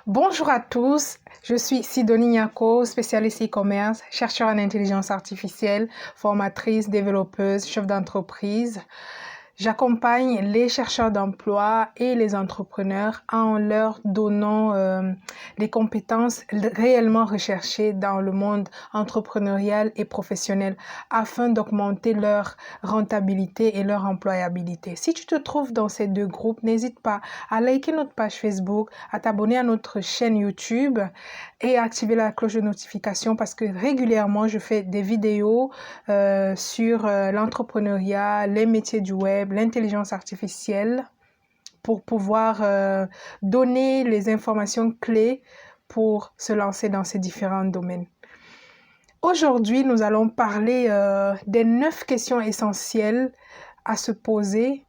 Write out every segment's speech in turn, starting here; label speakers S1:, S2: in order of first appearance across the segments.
S1: Bonjour à tous, je suis Sidonie Nyako, spécialiste e-commerce, chercheur en intelligence artificielle, formatrice, développeuse, chef d'entreprise. J'accompagne les chercheurs d'emploi et les entrepreneurs en leur donnant des compétences réellement recherchées dans le monde entrepreneurial et professionnel afin d'augmenter leur rentabilité et leur employabilité. Si tu te trouves dans ces deux groupes, n'hésite pas à liker notre page Facebook, à t'abonner à notre chaîne YouTube et à activer la cloche de notification parce que régulièrement, je fais des vidéos sur l'entrepreneuriat, les métiers du web, l'intelligence artificielle pour pouvoir donner les informations clés pour se lancer dans ces différents domaines. Aujourd'hui, nous allons parler des 9 questions essentielles à se poser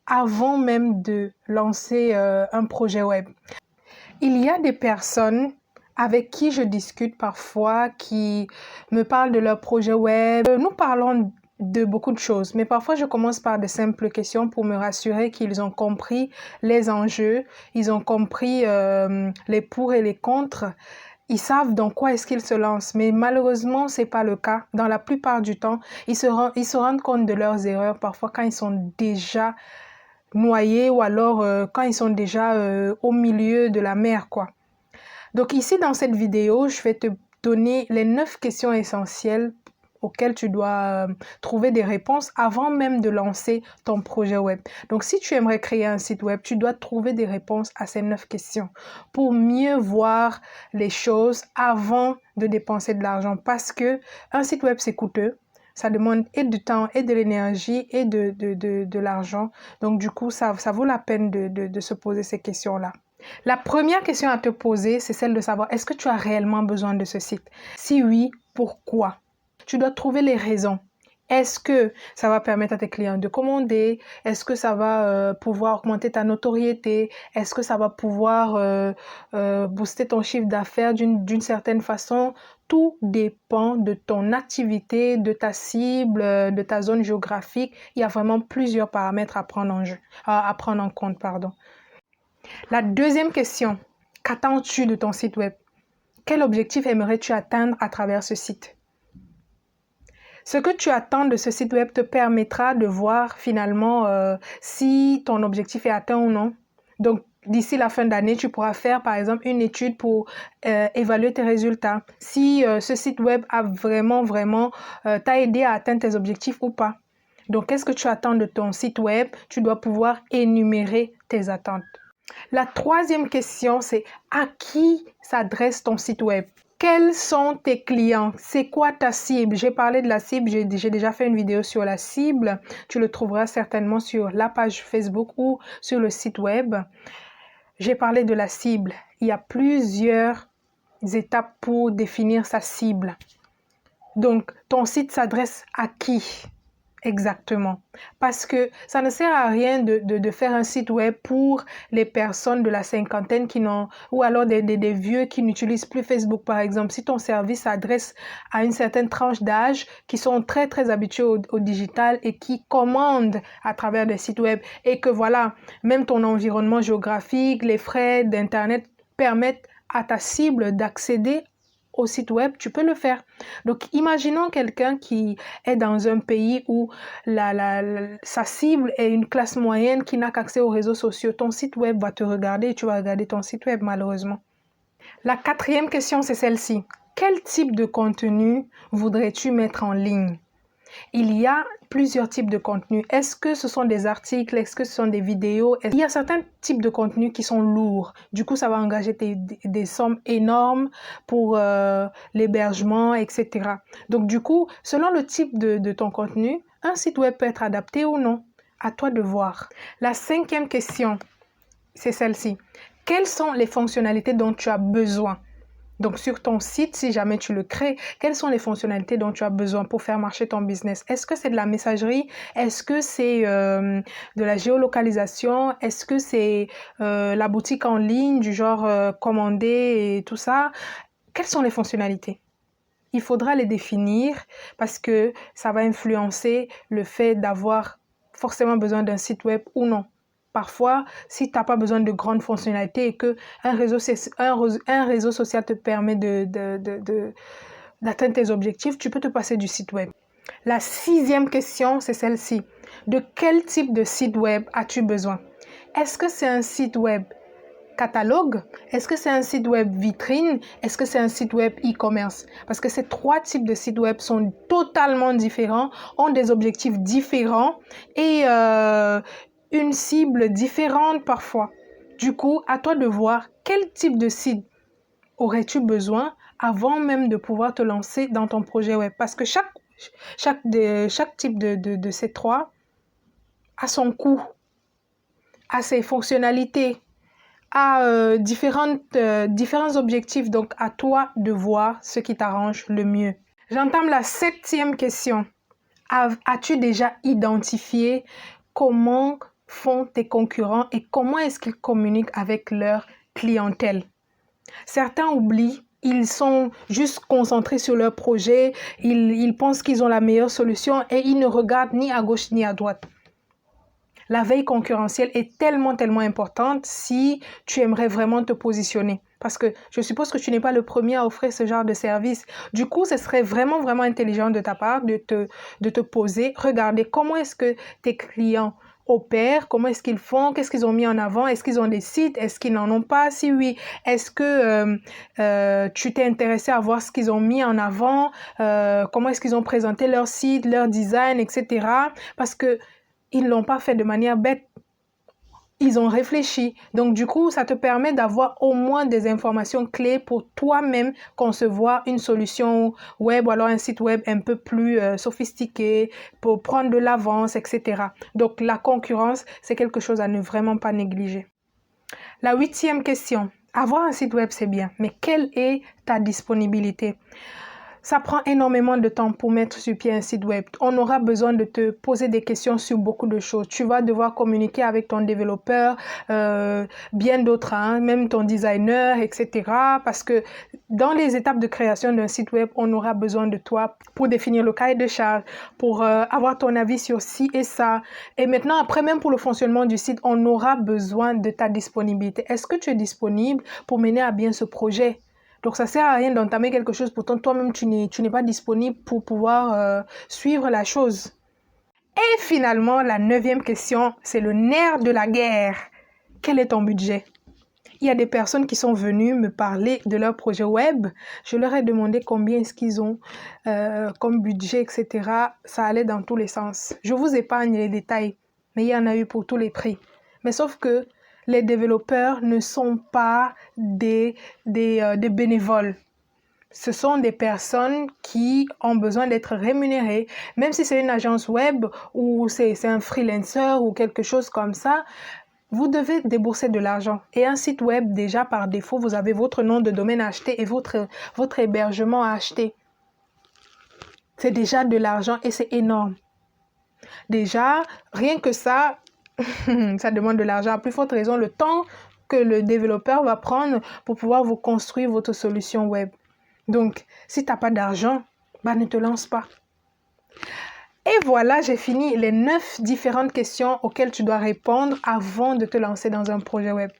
S1: avant même de lancer un projet web. Il y a des personnes avec qui je discute parfois qui me parlent de leur projet web. Nous parlons de beaucoup de choses, mais parfois je commence par de simples questions pour me rassurer qu'ils ont compris les enjeux, ils ont compris les pour et les contre. Ils savent dans quoi est-ce qu'ils se lancent, mais malheureusement, c'est pas le cas. Dans la plupart du temps, ils se rendent compte de leurs erreurs parfois quand ils sont déjà noyés ou alors quand ils sont déjà au milieu de la mer, quoi. Donc ici, dans cette vidéo, je vais te donner les 9 questions essentielles auxquelles tu dois trouver des réponses avant même de lancer ton projet web. Donc, si tu aimerais créer un site web, tu dois trouver des réponses à ces 9 questions pour mieux voir les choses avant de dépenser de l'argent parce que un site web, c'est coûteux. Ça demande et du temps, et de l'énergie, et de l'argent. Donc, du coup, ça vaut la peine de se poser ces questions-là. La première question à te poser, c'est celle de savoir est-ce que tu as réellement besoin de ce site? Si oui, pourquoi? Tu dois trouver les raisons. Est-ce que ça va permettre à tes clients de commander? Est-ce que ça va pouvoir augmenter ta notoriété? Est-ce que ça va pouvoir booster ton chiffre d'affaires d'une certaine façon? Tout dépend de ton activité, de ta cible, de ta zone géographique. Il y a vraiment plusieurs paramètres à prendre en compte, pardon. La deuxième question, qu'attends-tu de ton site web? Quel objectif aimerais-tu atteindre à travers ce site? Ce que tu attends de ce site web te permettra de voir finalement si ton objectif est atteint ou non. Donc, d'ici la fin d'année, tu pourras faire par exemple une étude pour évaluer tes résultats. Si ce site web a vraiment t'a aidé à atteindre tes objectifs ou pas. Donc, qu'est-ce que tu attends de ton site web? Tu dois pouvoir énumérer tes attentes. La troisième question, c'est à qui s'adresse ton site web? Quels sont tes clients? C'est quoi ta cible? J'ai parlé de la cible, j'ai déjà fait une vidéo sur la cible. Tu le trouveras certainement sur la page Facebook ou sur le site web. J'ai parlé de la cible. Il y a plusieurs étapes pour définir sa cible. Donc, ton site s'adresse à qui? Exactement. Parce que ça ne sert à rien de faire un site web pour les personnes de la cinquantaine qui n'ont, ou alors des vieux qui n'utilisent plus Facebook, par exemple. Si ton service s'adresse à une certaine tranche d'âge qui sont très habitués au digital et qui commandent à travers des sites web et que voilà, même ton environnement géographique, les frais d'Internet permettent à ta cible d'accéder au site web, tu peux le faire. Donc, imaginons quelqu'un qui est dans un pays où sa cible est une classe moyenne qui n'a qu'accès aux réseaux sociaux. Ton site web va te regarder et tu vas regarder ton site web, malheureusement. La quatrième question, c'est celle-ci. Quel type de contenu voudrais-tu mettre en ligne? Il y a plusieurs types de contenus. Est-ce que ce sont des articles? Est-ce que ce sont des vidéos? Il y a certains types de contenus qui sont lourds. Du coup, ça va engager des sommes énormes pour l'hébergement, etc. Donc, du coup, selon le type de ton contenu, un site web peut être adapté ou non. À toi de voir. La cinquième question, c'est celle-ci. Quelles sont les fonctionnalités dont tu as besoin? Donc, sur ton site, si jamais tu le crées, quelles sont les fonctionnalités dont tu as besoin pour faire marcher ton business? Est-ce que c'est de la messagerie? Est-ce que c'est de la géolocalisation? Est-ce que c'est la boutique en ligne du genre commander et tout ça? Quelles sont les fonctionnalités? Il faudra les définir parce que ça va influencer le fait d'avoir forcément besoin d'un site web ou non. parfois, si tu n'as pas besoin de grandes fonctionnalités et qu'un réseau social te permet d'atteindre tes objectifs, tu peux te passer du site web. La 6e question, c'est celle-ci. De quel type de site web as-tu besoin? Est-ce que c'est un site web catalogue? Est-ce que c'est un site web vitrine? Est-ce que c'est un site web e-commerce? Parce que ces 3 types de sites web sont totalement différents, ont des objectifs différents et une cible différente parfois. Du coup, à toi de voir quel type de site aurais-tu besoin avant même de pouvoir te lancer dans ton projet web. Parce que chaque type de ces 3 a son coût, a ses fonctionnalités, a différents objectifs. Donc, à toi de voir ce qui t'arrange le mieux. J'entame la 7e question. As-tu déjà identifié comment font tes concurrents et comment est-ce qu'ils communiquent avec leur clientèle? Certains oublient, ils sont juste concentrés sur leur projet, ils pensent qu'ils ont la meilleure solution et ils ne regardent ni à gauche ni à droite. La veille concurrentielle est tellement importante si tu aimerais vraiment te positionner. Parce que je suppose que tu n'es pas le premier à offrir ce genre de service. Du coup, ce serait vraiment intelligent de ta part de te poser, regarder comment est-ce que tes clients opèrent, comment est-ce qu'ils font, qu'est-ce qu'ils ont mis en avant, est-ce qu'ils ont des sites, est-ce qu'ils n'en ont pas, si oui, est-ce que tu t'es intéressé à voir ce qu'ils ont mis en avant, comment est-ce qu'ils ont présenté leur site, leur design, etc. Parce que ils ne l'ont pas fait de manière bête. Ils ont réfléchi. Donc, du coup, ça te permet d'avoir au moins des informations clés pour toi-même concevoir une solution web ou alors un site web un peu plus sophistiqué pour prendre de l'avance, etc. Donc, la concurrence, c'est quelque chose à ne vraiment pas négliger. La 8e question. Avoir un site web, c'est bien, mais quelle est ta disponibilité? Ça prend énormément de temps pour mettre sur pied un site web. On aura besoin de te poser des questions sur beaucoup de choses. Tu vas devoir communiquer avec ton développeur, bien d'autres, hein, même ton designer, etc. Parce que dans les étapes de création d'un site web, on aura besoin de toi pour définir le cahier de charge, pour avoir ton avis sur ci et ça. Et maintenant, après, même pour le fonctionnement du site, on aura besoin de ta disponibilité. Est-ce que tu es disponible pour mener à bien ce projet? Donc, ça ne sert à rien d'entamer quelque chose, pourtant toi-même, tu n'es pas disponible pour pouvoir suivre la chose. Et finalement, la 9e question, c'est le nerf de la guerre. Quel est ton budget? Il y a des personnes qui sont venues me parler de leur projet web. Je leur ai demandé combien est-ce qu'ils ont comme budget, etc. Ça allait dans tous les sens. Je vous épargne les détails, mais il y en a eu pour tous les prix. Mais sauf que les développeurs ne sont pas des bénévoles. Ce sont des personnes qui ont besoin d'être rémunérées. Même si c'est une agence web ou c'est un freelancer ou quelque chose comme ça, vous devez débourser de l'argent. Et un site web, déjà par défaut, vous avez votre nom de domaine à acheter et votre hébergement à acheter. C'est déjà de l'argent et c'est énorme. Déjà, rien que ça, ça demande de l'argent. À plus forte raison, le temps que le développeur va prendre pour pouvoir vous construire votre solution web. Donc, si tu n'as pas d'argent, ne te lance pas. Et voilà, j'ai fini les 9 différentes questions auxquelles tu dois répondre avant de te lancer dans un projet web.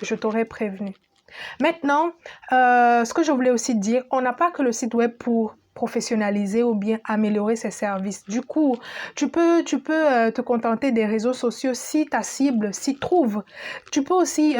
S1: Je t'aurais prévenu. Maintenant, ce que je voulais aussi dire, on n'a pas que le site web pour professionnaliser ou bien améliorer ses services. Du coup, tu peux te contenter des réseaux sociaux si ta cible s'y trouve. Tu peux aussi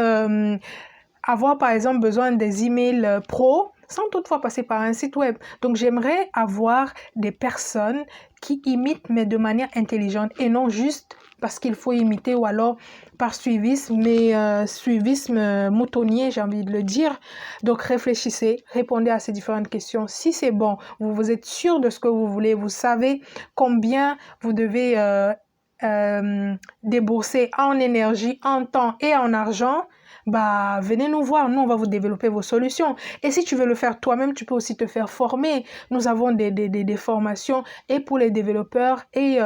S1: avoir par exemple besoin des emails pro sans toutefois passer par un site web. Donc, j'aimerais avoir des personnes qui imitent, mais de manière intelligente et non juste parce qu'il faut imiter ou alors par suivisme, mais suivisme moutonnier, j'ai envie de le dire. Donc, réfléchissez, répondez à ces différentes questions. Si c'est bon, vous êtes sûr de ce que vous voulez, vous savez combien vous devez débourser en énergie, en temps et en argent, venez nous voir, nous on va vous développer vos solutions. Et si tu veux le faire toi-même, tu peux aussi te faire former. Nous avons des formations et pour les développeurs et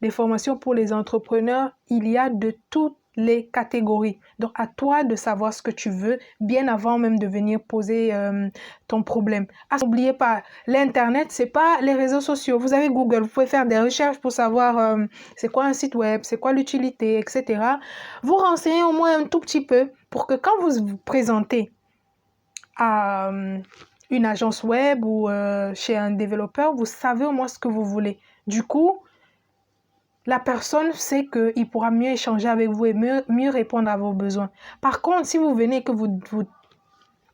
S1: des formations pour les entrepreneurs. Il y a de tout les catégories. Donc, à toi de savoir ce que tu veux bien avant même de venir poser ton problème. N'oubliez pas, l'Internet, c'est pas les réseaux sociaux. Vous avez Google, vous pouvez faire des recherches pour savoir c'est quoi un site web, c'est quoi l'utilité, etc. Vous renseignez au moins un tout petit peu pour que quand vous vous présentez à une agence web ou chez un développeur, vous savez au moins ce que vous voulez. Du coup, la personne sait qu'il pourra mieux échanger avec vous et mieux répondre à vos besoins. Par contre, si vous venez et que vous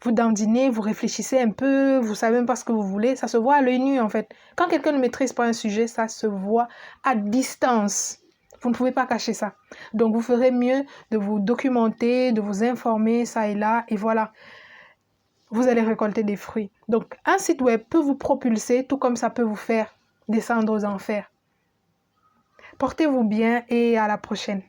S1: dandinez, vous réfléchissez un peu, vous savez même pas ce que vous voulez, ça se voit à l'œil nu en fait. Quand quelqu'un ne maîtrise pas un sujet, ça se voit à distance. Vous ne pouvez pas cacher ça. Donc, vous ferez mieux de vous documenter, de vous informer, ça et là, et voilà. Vous allez récolter des fruits. Donc, un site web peut vous propulser, tout comme ça peut vous faire descendre aux enfers. Portez-vous bien et à la prochaine.